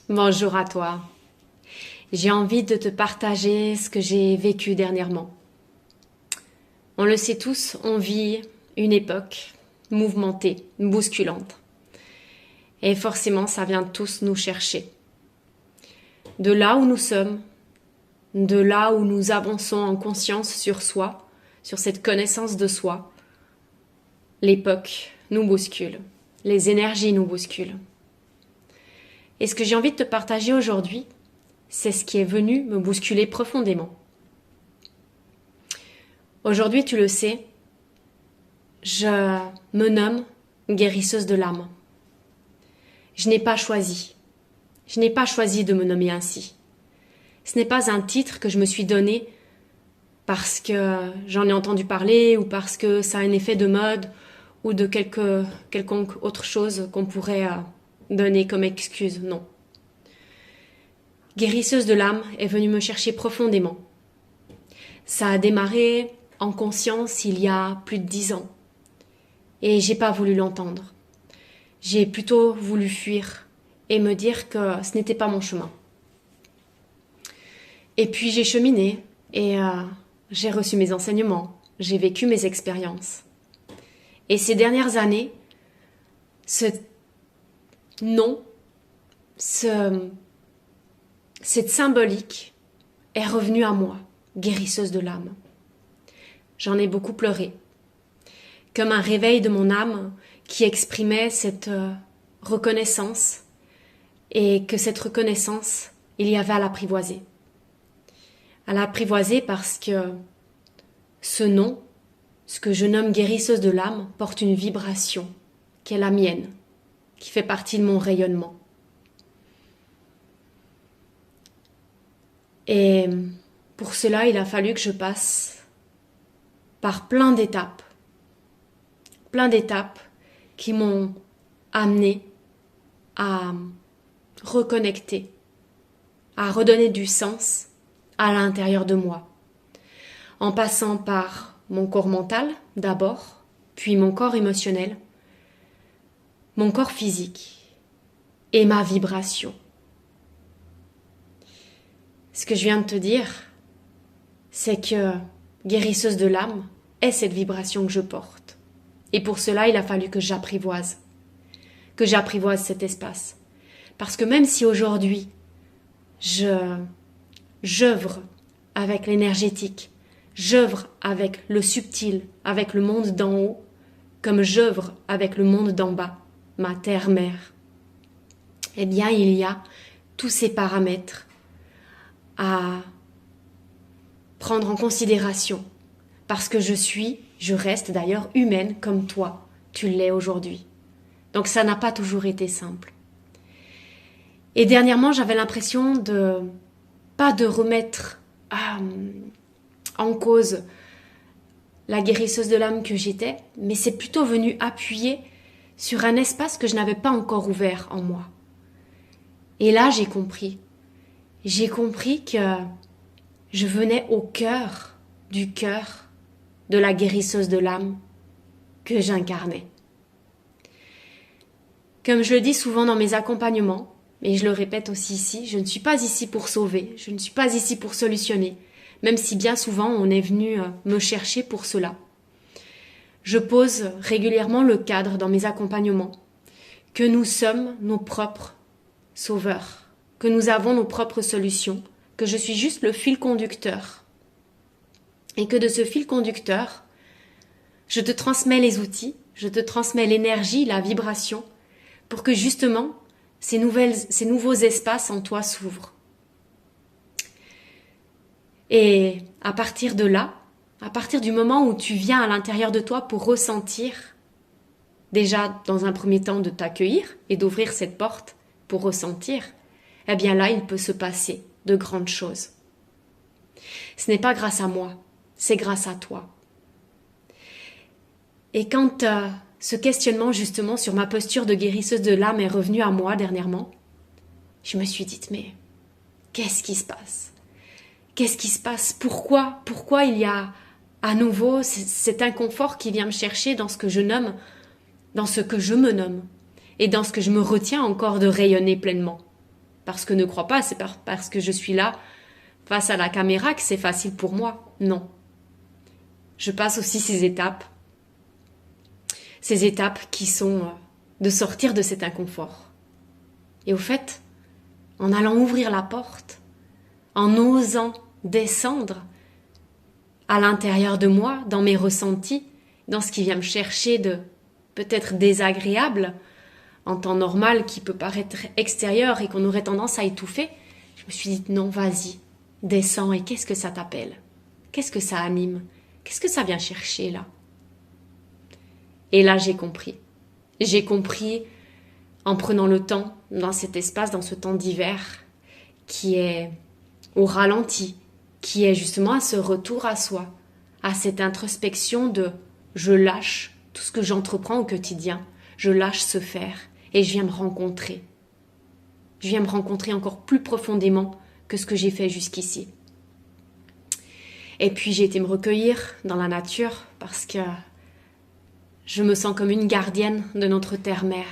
Bonjour à toi. J'ai envie de te partager ce que j'ai vécu dernièrement. On le sait tous, on vit une époque mouvementée, bousculante. Et forcément, ça vient tous nous chercher. De là où nous sommes, de là où nous avançons en conscience sur soi, sur cette connaissance de soi, l'époque nous bouscule, les énergies nous bousculent. Et ce que j'ai envie de te partager aujourd'hui, c'est ce qui est venu me bousculer profondément. Aujourd'hui, tu le sais, je me nomme guérisseuse de l'âme. Je n'ai pas choisi. Je n'ai pas choisi de me nommer ainsi. Ce n'est pas un titre que je me suis donné parce que j'en ai entendu parler ou parce que ça a un effet de mode ou de quelconque autre chose qu'on pourrait donner comme excuse. Non. Guérisseuse de l'âme est venue me chercher profondément. Ça a démarré en conscience il y a plus de 10 ans. Et j'ai pas voulu l'entendre. J'ai plutôt voulu fuir et me dire que ce n'était pas mon chemin. Et puis j'ai cheminé et j'ai reçu mes enseignements, j'ai vécu mes expériences. Et ces dernières années, ce nom, cette symbolique est revenue à moi, guérisseuse de l'âme. J'en ai beaucoup pleuré, comme un réveil de mon âme qui exprimait cette reconnaissance et que cette reconnaissance, il y avait à l'apprivoiser. À l'apprivoiser parce que ce nom, ce que je nomme guérisseuse de l'âme, porte une vibration qui est la mienne, qui fait partie de mon rayonnement. Et pour cela, il a fallu que je passe par plein d'étapes qui m'ont amené à reconnecter, à redonner du sens à l'intérieur de moi, en passant par mon corps mental d'abord, puis mon corps émotionnel, mon corps physique et ma vibration. Ce que je viens de te dire, c'est que guérisseuse de l'âme est cette vibration que je porte. Et pour cela, il a fallu que j'apprivoise cet espace. Parce que même si aujourd'hui, j'œuvre avec l'énergétique, j'œuvre avec le subtil, avec le monde d'en haut, comme j'œuvre avec le monde d'en bas, ma terre-mère, eh bien, il y a tous ces paramètres à prendre en considération. Parce que je reste d'ailleurs humaine comme toi, tu l'es aujourd'hui. Donc ça n'a pas toujours été simple. Et dernièrement, j'avais l'impression pas de remettre en cause la guérisseuse de l'âme que j'étais, mais c'est plutôt venu appuyer sur un espace que je n'avais pas encore ouvert en moi. Et là, j'ai compris. J'ai compris que je venais au cœur de la guérisseuse de l'âme que j'incarnais. Comme je le dis souvent dans mes accompagnements, et je le répète aussi ici, je ne suis pas ici pour sauver, je ne suis pas ici pour solutionner, même si bien souvent on est venu me chercher pour cela. Je pose régulièrement le cadre dans mes accompagnements, que nous sommes nos propres sauveurs, que nous avons nos propres solutions, que je suis juste le fil conducteur. Et que de ce fil conducteur, je te transmets les outils, je te transmets l'énergie, la vibration, pour que justement ces nouveaux espaces en toi s'ouvrent. Et à partir de là, à partir du moment où tu viens à l'intérieur de toi pour ressentir, déjà dans un premier temps de t'accueillir et d'ouvrir cette porte pour ressentir, eh bien là il peut se passer de grandes choses. Ce n'est pas grâce à moi, c'est grâce à toi. Et quand ce questionnement justement sur ma posture de guérisseuse de l'âme est revenu à moi dernièrement, je me suis dit, mais qu'est-ce qui se passe ? Qu'est-ce qui se passe ? Pourquoi il y a à nouveau cet inconfort qui vient me chercher dans ce que je nomme, dans ce que je me nomme, et dans ce que je me retiens encore de rayonner pleinement ? Parce que ne crois pas, c'est parce que je suis là face à la caméra que c'est facile pour moi. Non. Je passe aussi ces étapes qui sont de sortir de cet inconfort. Et au fait, en allant ouvrir la porte, en osant descendre à l'intérieur de moi, dans mes ressentis, dans ce qui vient me chercher de peut-être désagréable, en temps normal, qui peut paraître extérieur et qu'on aurait tendance à étouffer, je me suis dit non, vas-y, descends, et qu'est-ce que ça t'appelle? Qu'est-ce que ça anime? Qu'est-ce que ça vient chercher là? Et là, j'ai compris. J'ai compris en prenant le temps dans cet espace, dans ce temps d'hiver, qui est au ralenti, qui est justement à ce retour à soi, à cette introspection de je lâche tout ce que j'entreprends au quotidien, je lâche se faire et je viens me rencontrer. Je viens me rencontrer encore plus profondément que ce que j'ai fait jusqu'ici. Et puis j'ai été me recueillir dans la nature parce que je me sens comme une gardienne de notre terre-mère.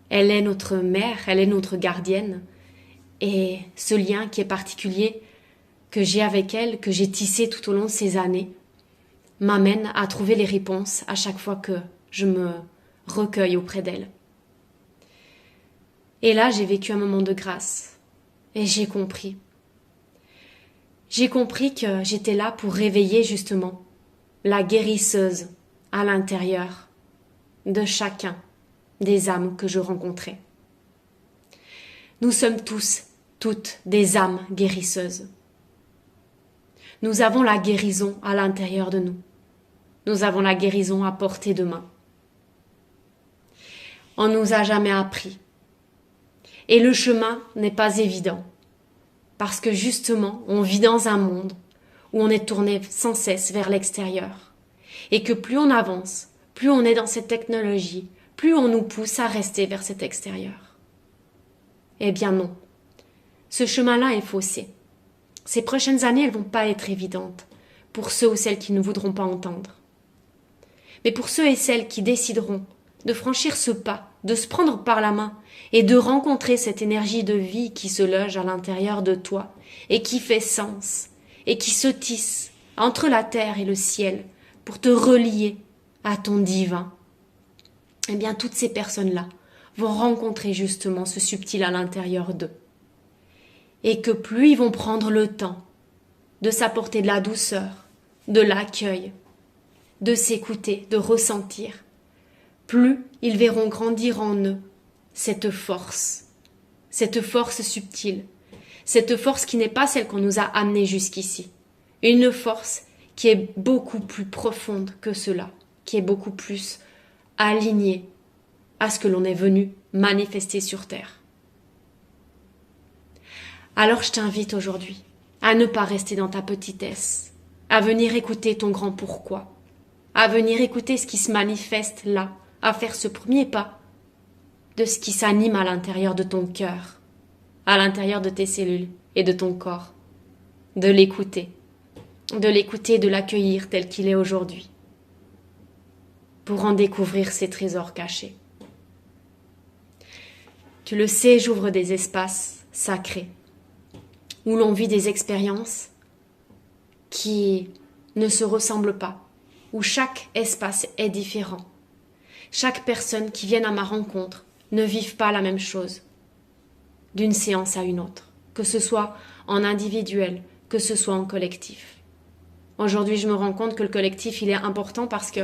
Elle est notre mère, elle est notre gardienne. Et ce lien qui est particulier que j'ai avec elle, que j'ai tissé tout au long de ces années, m'amène à trouver les réponses à chaque fois que je me recueille auprès d'elle. Et là, j'ai vécu un moment de grâce. Et j'ai compris. J'ai compris que j'étais là pour réveiller justement la guérisseuse à l'intérieur de chacun des âmes que je rencontrais. Nous sommes tous, toutes des âmes guérisseuses. Nous avons la guérison à l'intérieur de nous. Nous avons la guérison à portée de main. On ne nous a jamais appris. Et le chemin n'est pas évident. Parce que justement, on vit dans un monde où on est tourné sans cesse vers l'extérieur. Et que plus on avance, plus on est dans cette technologie, plus on nous pousse à rester vers cet extérieur. Eh bien non. Ce chemin-là est faussé. Ces prochaines années, elles vont pas être évidentes pour ceux ou celles qui ne voudront pas entendre. Mais pour ceux et celles qui décideront de franchir ce pas, de se prendre par la main et de rencontrer cette énergie de vie qui se loge à l'intérieur de toi et qui fait sens et qui se tisse entre la terre et le ciel pour te relier à ton divin, eh bien toutes ces personnes-là vont rencontrer justement ce subtil à l'intérieur d'eux. Et que plus ils vont prendre le temps de s'apporter de la douceur, de l'accueil, de s'écouter, de ressentir, plus ils verront grandir en eux cette force subtile, cette force qui n'est pas celle qu'on nous a amenée jusqu'ici, une force qui est beaucoup plus profonde que cela, qui est beaucoup plus alignée à ce que l'on est venu manifester sur Terre. Alors je t'invite aujourd'hui à ne pas rester dans ta petitesse, à venir écouter ton grand pourquoi, à venir écouter ce qui se manifeste là, à faire ce premier pas de ce qui s'anime à l'intérieur de ton cœur, à l'intérieur de tes cellules et de ton corps, de l'écouter, de l'accueillir tel qu'il est aujourd'hui, pour en découvrir ses trésors cachés. Tu le sais, j'ouvre des espaces sacrés, où l'on vit des expériences qui ne se ressemblent pas, où chaque espace est différent. Chaque personne qui vient à ma rencontre ne vive pas la même chose d'une séance à une autre, que ce soit en individuel, que ce soit en collectif. Aujourd'hui, je me rends compte que le collectif, il est important parce que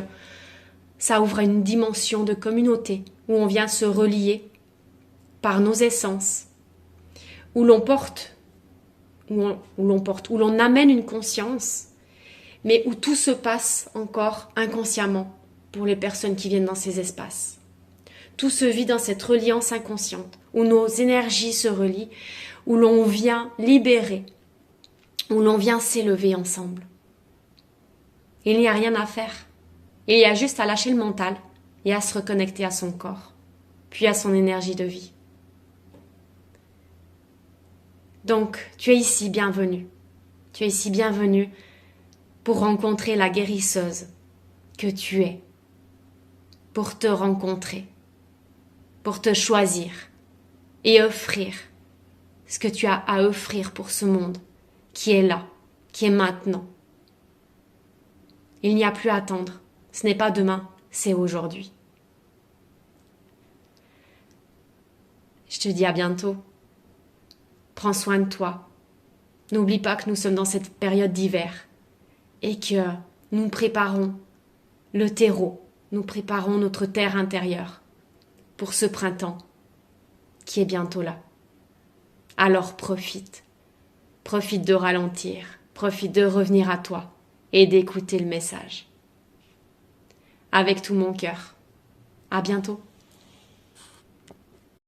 ça ouvre une dimension de communauté où on vient se relier par nos essences, où l'on amène une conscience, mais où tout se passe encore inconsciemment pour les personnes qui viennent dans ces espaces. Tout se vit dans cette reliance inconsciente, où nos énergies se relient, où l'on vient libérer, où l'on vient s'élever ensemble. Il n'y a rien à faire. Il y a juste à lâcher le mental et à se reconnecter à son corps, puis à son énergie de vie. Donc, tu es ici bienvenue. Tu es ici bienvenue pour rencontrer la guérisseuse que tu es, pour te rencontrer, pour te choisir et offrir ce que tu as à offrir pour ce monde, qui est là, qui est maintenant. Il n'y a plus à attendre. Ce n'est pas demain, c'est aujourd'hui. Je te dis à bientôt. Prends soin de toi. N'oublie pas que nous sommes dans cette période d'hiver et que nous préparons le terreau, nous préparons notre terre intérieure pour ce printemps qui est bientôt là. Alors profite de ralentir, profite de revenir à toi et d'écouter le message. Avec tout mon cœur. À bientôt.